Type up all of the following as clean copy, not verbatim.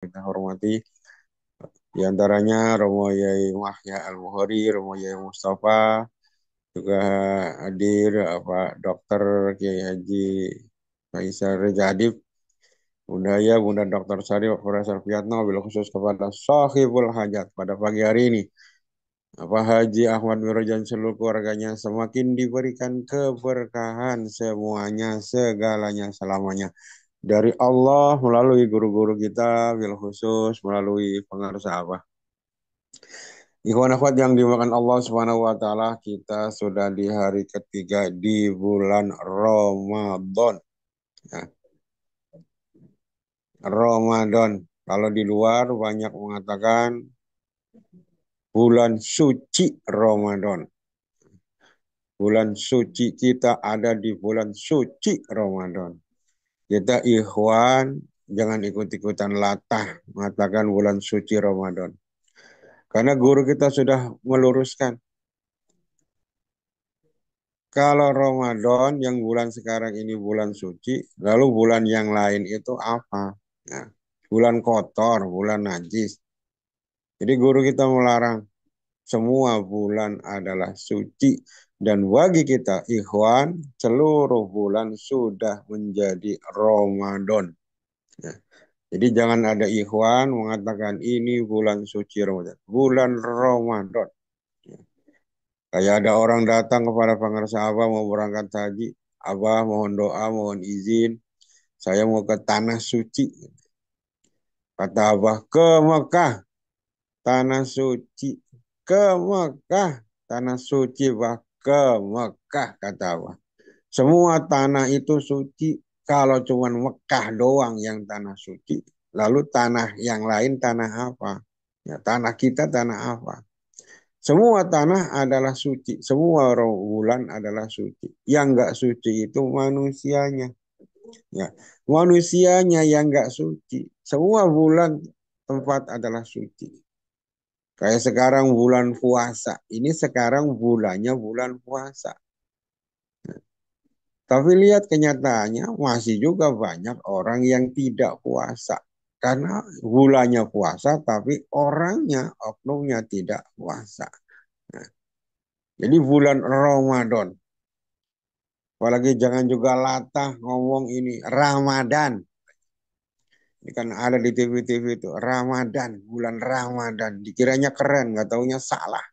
Kita hormati di antaranya Romo Yai Wahya Al-Bukhari, Romo Yai Mustafa, juga hadir Pak Dokter Kiai Haji Faisal Reza Adib, Bunda Ya, Bunda Dokter Sari, Profesor Piatno, wabil khusus kepada Sahibul Hajat pada pagi hari ini. Pak Haji Ahmad Mirojan seluruh keluarganya semakin diberikan keberkahan semuanya, segalanya, selamanya. Dari Allah melalui guru-guru kita, bil khusus melalui pengarsa apa. Ikhwan akhwat yang dimakan Allah Subhanahu wa taala, kita sudah di hari ketiga di bulan Ramadan. Ya, Ramadan. Kalau di luar banyak mengatakan bulan suci Ramadan. Bulan suci kita ada di bulan suci Ramadan. Kita ikhwan jangan ikut-ikutan latah mengatakan bulan suci Ramadan. Karena guru kita sudah meluruskan. Kalau Ramadan yang bulan sekarang ini bulan suci, lalu bulan yang lain itu apa? Nah, bulan kotor, bulan najis. Jadi guru kita melarang semua bulan adalah suci. Dan bagi kita ikhwan, seluruh bulan sudah menjadi Ramadan. Ya. Jadi jangan ada ikhwan mengatakan ini bulan suci Ramadan. Bulan Ramadan. Ya. Kayak ada orang datang kepada pengarsa Abah mau berangkat haji. Abah mohon doa, mohon izin. Saya mau ke tanah suci. Kata Abah, ke Mekah. Tanah suci. Ke Mekah. Tanah suci, bah. Ke Mekah, kata Abah. Semua tanah itu suci. Kalau cuma Mekah doang yang tanah suci. Lalu tanah yang lain tanah apa? Ya, tanah kita tanah apa? Semua tanah adalah suci. Semua bulan adalah suci. Yang enggak suci itu manusianya. Ya, manusianya yang enggak suci. Semua bulan tempat adalah suci. Kayak sekarang bulan puasa. Ini sekarang bulannya bulan puasa. Tapi lihat kenyataannya masih juga banyak orang yang tidak puasa. Karena bulannya puasa tapi orangnya, oknumnya tidak puasa. Nah, jadi bulan Ramadan. Apalagi jangan juga latah ngomong ini Ramadan. Ini kan ada di TV-TV itu Ramadan, bulan Ramadan. Dikiranya keren, nggak taunya salah.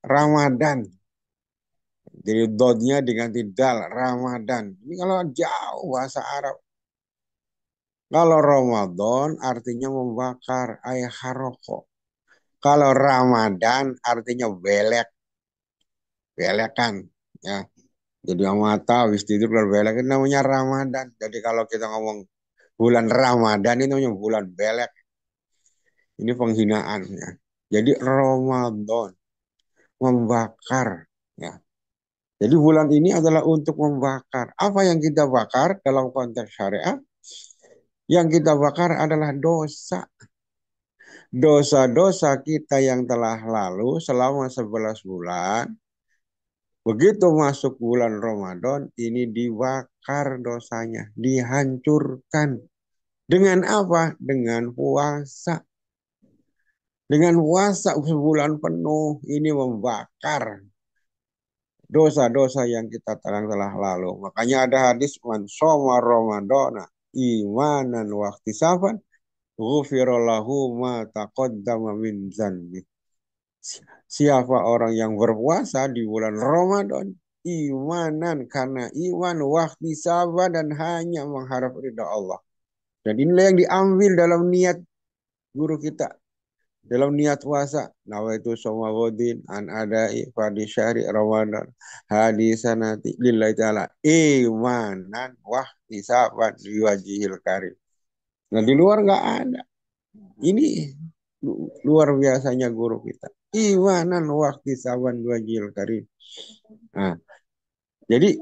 Ramadan. Jadi dotnya diganti dal, Ramadan. Ini kalau jauh bahasa Arab. Kalau Ramadan artinya membakar, ayah haroko. Kalau Ramadan artinya belek, belekan. Ya, jadi mata habis tidur keluar belek itu namanya Ramadan. Jadi kalau kita ngomong bulan Ramadan itu namanya bulan belek. Ini penghinaan ya. Jadi Ramadan membakar ya. Jadi bulan ini adalah untuk membakar. Apa yang kita bakar dalam konteks syariat? Yang kita bakar adalah dosa. Dosa-dosa kita yang telah lalu selama 11 bulan. Begitu masuk bulan Ramadan, ini dibakar dosanya. Dihancurkan. Dengan apa? Dengan puasa. Dengan puasa sebulan penuh ini membakar dosa-dosa yang kita telah lalu. Makanya ada hadis man shoma ramadana imanan wa ihtisaban ghufirallahu ma taqaddama min dzanbi. Siapa orang yang berpuasa di bulan Ramadan imanan karena iman wa ihtisaban dan hanya mengharap ridha Allah. Dan inilah yang diambil dalam niat guru kita dalam niat puasa nawaitu somagodin an adai fadi syahri ramadan hadisanati lillahi ta'ala imanan wahtisaban wajihil karim. Nah di luar nggak ada. Ini luar biasanya guru kita. Imanan wahtisaban wajihil karim. Nah, jadi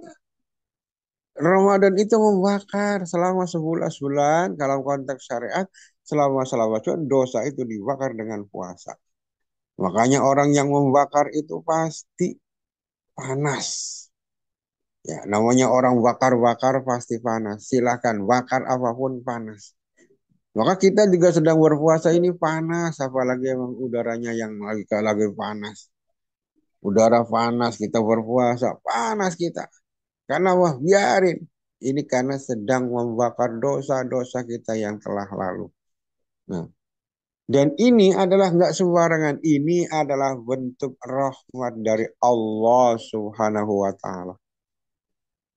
Ramadan itu membakar selama 11 bulan dalam konteks syariat selama dosa itu dibakar dengan puasa. Makanya orang yang membakar itu pasti panas. Ya, namanya orang bakar-bakar pasti panas. Silakan bakar apapun panas. Maka kita juga sedang berpuasa ini panas, apalagi emang udaranya yang lagi panas. Udara panas, kita berpuasa, panas kita. Karena wah biarin. Ini karena sedang membakar dosa-dosa kita yang telah lalu. Nah, dan ini adalah nggak sembarangan. Ini adalah bentuk rahmat dari Allah Subhanahu wa Ta'ala.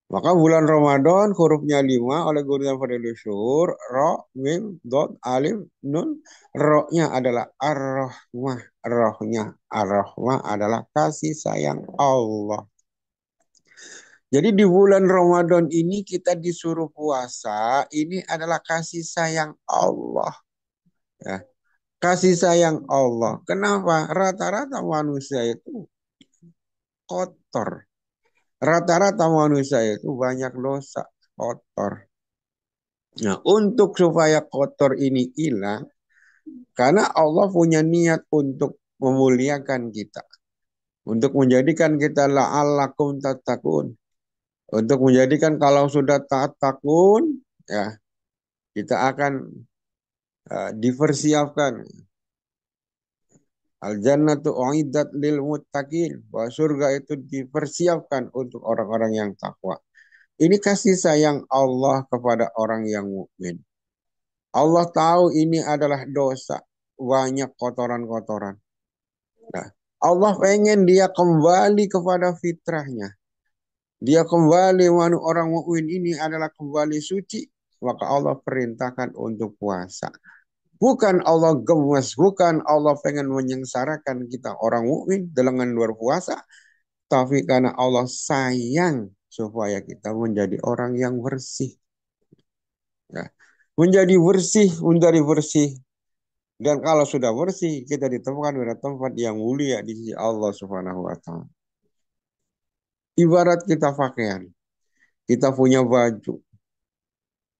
Maka bulan Ramadan hurufnya 5 oleh guru yang Fadilul Syuhur, ro, mim, dot, alif, nun. Ro-nya adalah ar-rahmah. Rohnya ar-rahmah adalah kasih sayang Allah. Jadi di bulan Ramadan ini kita disuruh puasa. Ini adalah kasih sayang Allah. Ya, kasih sayang Allah. Kenapa? Rata-rata manusia itu kotor. Rata-rata manusia itu banyak dosa, kotor. Nah, untuk supaya kotor ini hilang, karena Allah punya niat untuk memuliakan kita. Untuk menjadikan kita la'allakum tattaqun. Untuk menjadikan kalau sudah tattaqun, ya kita akan dipersiapkan. Al-jannatu uiddat lil muttaqin. Bahwa surga itu dipersiapkan untuk orang-orang yang takwa. Ini kasih sayang Allah kepada orang yang mukmin. Allah tahu ini adalah dosa. Banyak kotoran-kotoran. Nah, Allah pengen dia kembali kepada fitrahnya. Dia kembali, orang mukmin ini adalah kembali suci. Maka Allah perintahkan untuk puasa. Bukan Allah gemes, bukan Allah pengen menyengsarakan kita orang mukmin dengan berpuasa, tapi karena Allah sayang supaya kita menjadi orang yang bersih. Ya. Menjadi bersih, menjadi bersih. Dan kalau sudah bersih, kita ditemukan pada tempat yang mulia di sisi Allah Subhanahu wa Ta'ala. Ibarat kita pakaian, kita punya baju,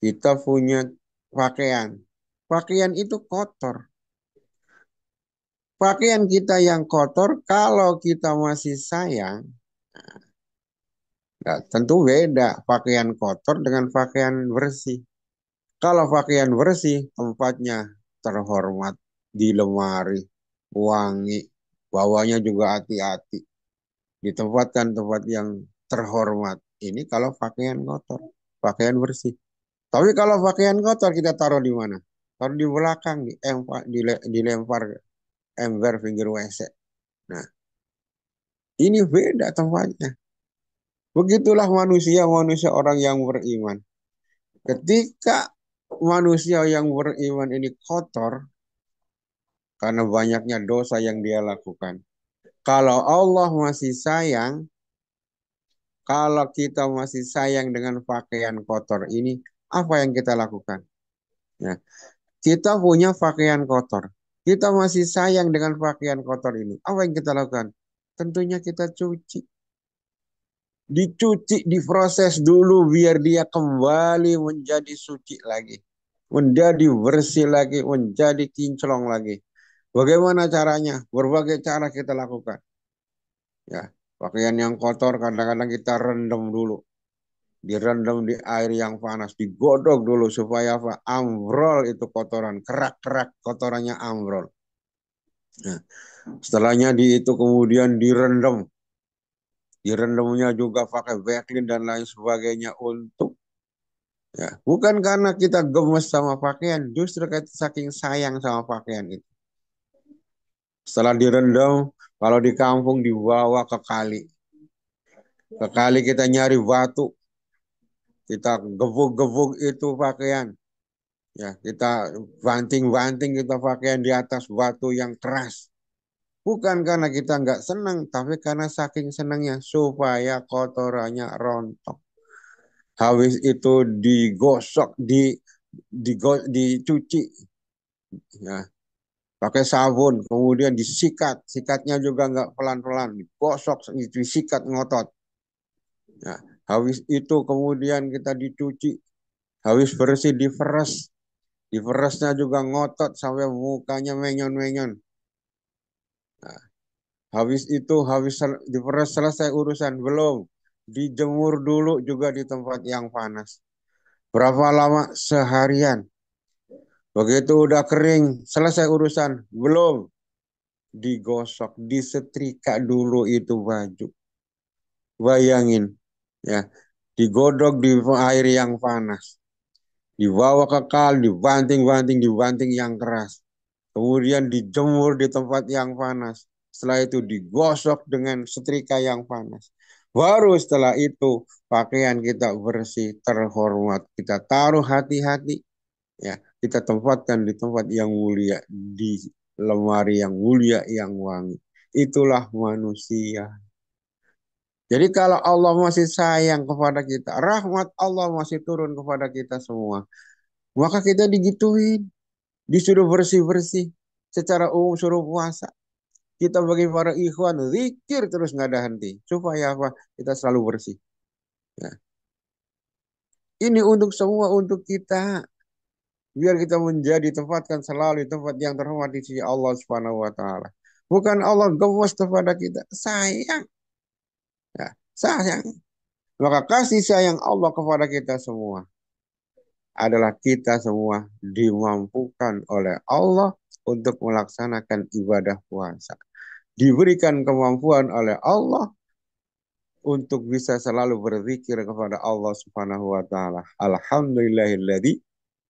kita punya pakaian. Pakaian itu kotor. Pakaian kita yang kotor, kalau kita masih sayang, ya, tentu beda pakaian kotor dengan pakaian bersih. Kalau pakaian bersih, tempatnya terhormat, di lemari, wangi, bawanya juga hati-hati. Ditempatkan tempat yang terhormat. Ini kalau pakaian kotor, pakaian bersih. Tapi kalau pakaian kotor kita taruh di mana? Taruh di belakang, dilempar ember pinggir WC. Nah, ini beda tempatnya. Begitulah manusia orang yang beriman. Ketika manusia yang beriman ini kotor karena banyaknya dosa yang dia lakukan. Kalau Allah masih sayang, kalau kita masih sayang dengan pakaian kotor ini, apa yang kita lakukan? Ya, kita punya pakaian kotor. Kita masih sayang dengan pakaian kotor ini. Apa yang kita lakukan? Tentunya kita cuci. Dicuci, diproses dulu biar dia kembali menjadi suci lagi. Menjadi bersih lagi, menjadi kinclong lagi. Bagaimana caranya? Berbagai cara kita lakukan. Ya, pakaian yang kotor kadang-kadang kita rendam dulu. Direndam di air yang panas, digodok dulu supaya apa? Ambrol itu kotoran, kerak-kerak kotorannya ambrol. Nah, setelahnya itu kemudian direndam. Direndamnya juga pakai Vaseline dan lain sebagainya untuk ya, bukan karena kita gemes sama pakaian, justru kita saking sayang sama pakaian itu. Setelah direndam, kalau di kampung dibawa ke kali. Ke kali kita nyari batu, kita gebuk-gebuk itu pakaian. Ya, kita banting-banting kita pakaian di atas batu yang keras. Bukan karena kita nggak senang, tapi karena saking senangnya supaya kotorannya rontok. Habis itu digosok, dicuci, ya, pakai sabun, kemudian disikat, sikatnya juga nggak pelan-pelan, digosok, disikat ngotot. Ya, habis itu kemudian kita dicuci, habis bersih diperes, diperesnya juga ngotot sampai mukanya menyon-menyon. Nah, habis itu diperes selesai urusan belum, dijemur dulu juga di tempat yang panas. Berapa lama? Seharian. Begitu udah kering, selesai urusan. Belum. Digosok, disetrika dulu itu baju. Bayangin. Ya, digodok di air yang panas. Dibawa ke kal, dibanting-banting, dibanting yang keras. Kemudian dijemur di tempat yang panas. Setelah itu digosok dengan setrika yang panas. Baru setelah itu pakaian kita bersih, terhormat. Kita taruh hati-hati, ya, kita tempatkan di tempat yang mulia, di lemari yang mulia, yang wangi. Itulah manusia. Jadi kalau Allah masih sayang kepada kita, rahmat Allah masih turun kepada kita semua, maka kita digituin, disuruh bersih-bersih. Secara umum suruh puasa. Kita bagi para ikhwan, zikir terus nggak ada henti. Supaya apa? Kita selalu bersih. Ya. Ini untuk semua, untuk kita. Biar kita menjadi tempatkan selalu di tempat yang terhormat di sisi Allah Subhanahu wa taala. Bukan Allah gemas kepada kita, sayang. Ya, sayang. Maka kasih sayang Allah kepada kita semua adalah kita semua dimampukan oleh Allah untuk melaksanakan ibadah puasa. Diberikan kemampuan oleh Allah untuk bisa selalu berzikir kepada Allah Subhanahu wa taala. Alhamdulillahilladzi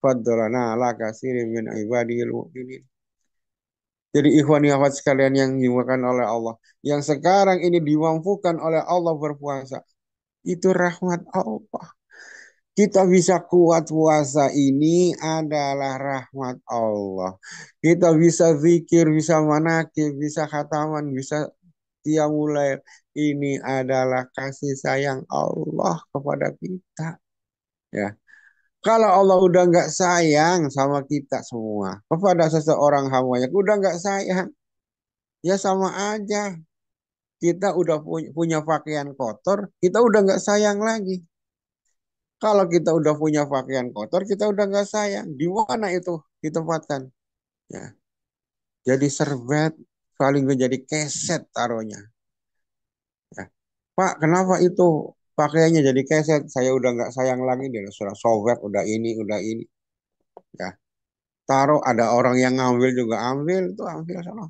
faddalana ala katsirin min ibadihil mu'minin. Jadi ikhwan akhwat sekalian yang dimuliakan oleh Allah, yang sekarang ini dimampukan oleh Allah berpuasa, itu rahmat Allah. Kita bisa kuat puasa ini adalah rahmat Allah. Kita bisa zikir, bisa manakib, bisa khataman, bisa qiyamul. Ini adalah kasih sayang Allah kepada kita. Ya. Kalau Allah udah nggak sayang sama kita semua, kepada seseorang hambanya, udah nggak sayang, ya sama aja. Kita udah punya pakaian kotor, kita udah nggak sayang lagi. Kalau kita udah punya pakaian kotor, kita udah nggak sayang. Di mana itu ditempatkan? Ya, jadi serbet, paling nggak jadi keset taruhnya. Ya. Pak, kenapa itu pakaiannya jadi keset? Saya udah nggak sayang lagi, dia sudah sobek, udah ini, udah ini. Ya, taruh ada orang yang ngambil juga ambil, itu ambil sana.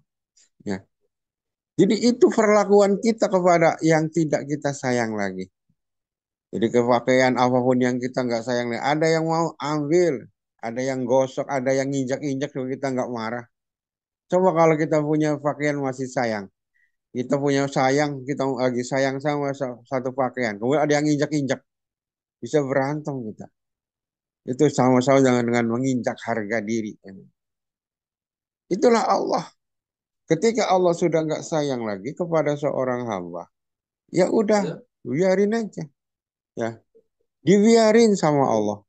Ya. Jadi itu perlakuan kita kepada yang tidak kita sayang lagi. Jadi kepakaian apapun yang kita nggak sayang lagi, ada yang mau ambil, ada yang gosok, ada yang injak-injak, kita nggak marah. Coba kalau kita punya pakaian masih sayang, kita punya sayang, kita lagi sayang sama satu pakaian, kemudian ada yang injak-injak, bisa berantem kita. Itu sama-sama dengan menginjak harga diri. Itulah Allah. Ketika Allah sudah nggak sayang lagi kepada seorang hamba, ya udah, biarin aja. Ya, dibiarin sama Allah.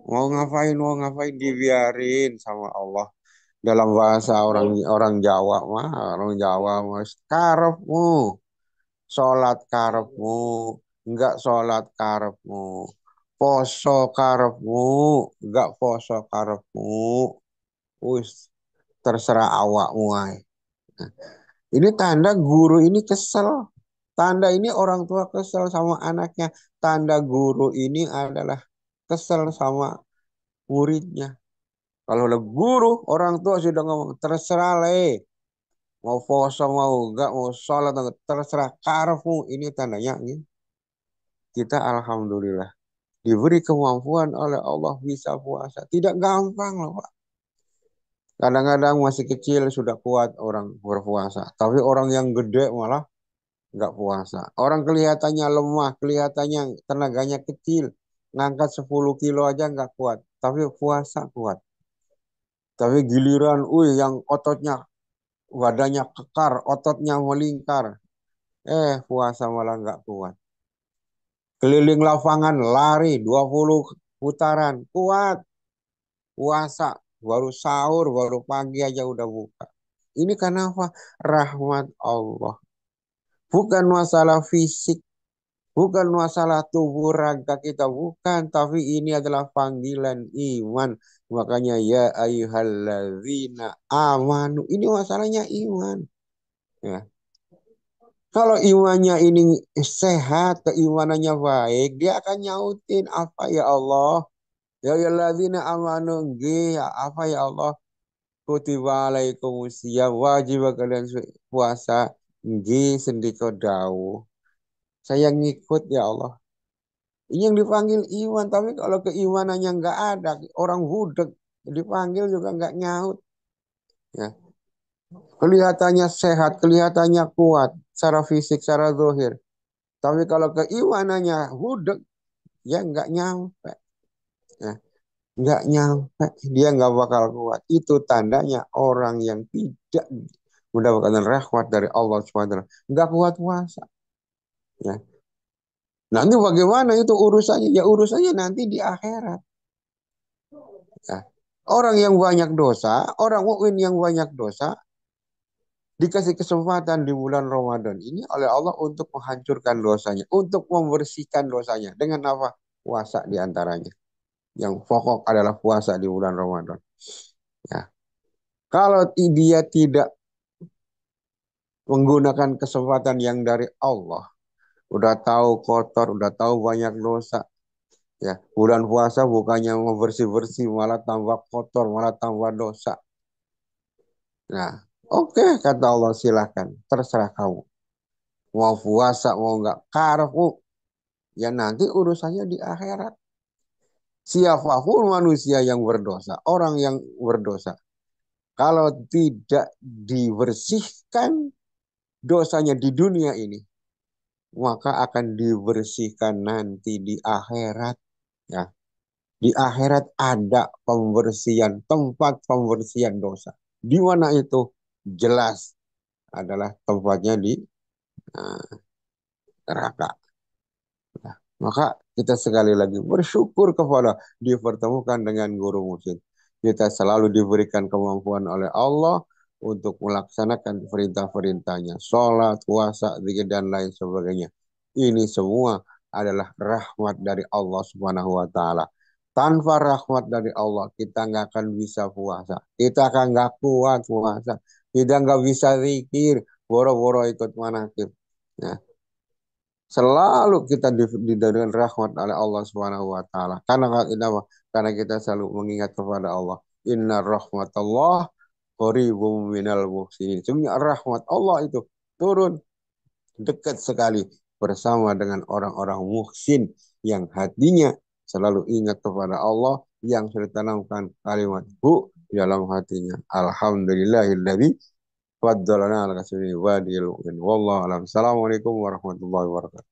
Mau ngapain dibiarin sama Allah. Dalam bahasa orang orang Jawa mah, orang Jawa mas karepmu, sholat karepmu, enggak sholat karepmu, poso karepmu, enggak poso karepmu, wis terserah awakmu ae. Ini tanda guru ini kesel. Tanda ini orang tua kesel sama anaknya. Tanda guru ini adalah kesel sama muridnya. Kalau ada guru, orang tua sudah ngomong, terserah le. Mau puasa, mau enggak, mau sholat, enggak, terserah karfu. Ini tandanya ini. Kita alhamdulillah diberi kemampuan oleh Allah bisa puasa. Tidak gampang loh Pak. Kadang-kadang masih kecil sudah kuat orang berpuasa. Tapi orang yang gede malah nggak puasa. Orang kelihatannya lemah, kelihatannya tenaganya kecil. Ngangkat 10 kilo aja nggak kuat. Tapi puasa kuat. Tapi giliran, yang ototnya, badannya kekar, ototnya melingkar. Puasa malah nggak kuat. Keliling lapangan, lari 20 putaran. Kuat. Puasa. Baru sahur, baru pagi aja udah buka. Ini kenapa? Rahmat Allah. Bukan masalah fisik. Bukan masalah tubuh raga kita, bukan. Tapi ini adalah panggilan iman. Makanya ya ayyuhalladzina amanu. Ini masalahnya iman. Ya. Kalau imannya ini sehat, keimanannya baik, dia akan nyautin apa ya Allah. Ya ayyuhalladzina amanu ya apa ya Allah kutiba alaikumusiyam wajib kalian puasa sendiko dawu. Saya ngikut ya Allah. Ini yang dipanggil iman, tapi kalau keimanannya nggak ada, orang budek dipanggil juga nggak nyaut. Ya. Kelihatannya sehat, kelihatannya kuat, secara fisik, secara zahir. Tapi kalau keimanannya budek, ya nggak nyampe. Ya. Nggak nyampe, dia nggak bakal kuat. Itu tandanya orang yang tidak mendapatkan rahmat dari Allah SWT. Nggak kuat puasa. Ya. Nanti bagaimana itu urusannya? Ya urusannya nanti di akhirat. Ya. Orang yang banyak dosa, orang mukmin yang banyak dosa, dikasih kesempatan di bulan Ramadan ini oleh Allah untuk menghancurkan dosanya, untuk membersihkan dosanya. Dengan apa? Puasa di antaranya. Yang pokok adalah puasa di bulan Ramadan. Ya. Kalau dia tidak menggunakan kesempatan yang dari Allah, udah tahu kotor, udah tahu banyak dosa, ya bulan puasa bukannya mau bersih-bersih, malah tambah kotor, malah tambah dosa. Nah, oke, kata Allah silahkan, terserah kamu. Mau puasa, mau nggak, karepmu. Ya nanti urusannya di akhirat. Siapapun manusia yang berdosa, orang yang berdosa, kalau tidak dibersihkan dosanya di dunia ini, maka akan dibersihkan nanti di akhirat. Ya, di akhirat ada pembersihan, tempat pembersihan dosa. Di mana itu? Jelas adalah tempatnya di uh, neraka. Nah, maka kita sekali lagi bersyukur kepada dipertemukan dengan guru muslim. Kita selalu diberikan kemampuan oleh Allah untuk melaksanakan perintah-perintahnya. Sholat, puasa, zikir, dan lain sebagainya. Ini semua adalah rahmat dari Allah Subhanahu wa Ta'ala. Tanpa rahmat dari Allah, kita nggak akan bisa puasa. Kita akan nggak kuat puasa. Kita nggak bisa zikir, boro-boro ikut manakib. Nah, selalu kita diberikan rahmat oleh Allah Subhanahu wa taala. Karena kita selalu mengingat kepada Allah. Inna rahmatullah qaribum minal muhsinin. Sebenarnya rahmat Allah itu turun dekat sekali bersama dengan orang-orang muhsin yang hatinya selalu ingat kepada Allah, yang sudah tanamkan kalimat hu di dalam hatinya. Alhamdulillahilladzi faddalana ala kasri wadil mu'min. Wallahu alam. Assalamualaikum warahmatullahi wabarakatuh.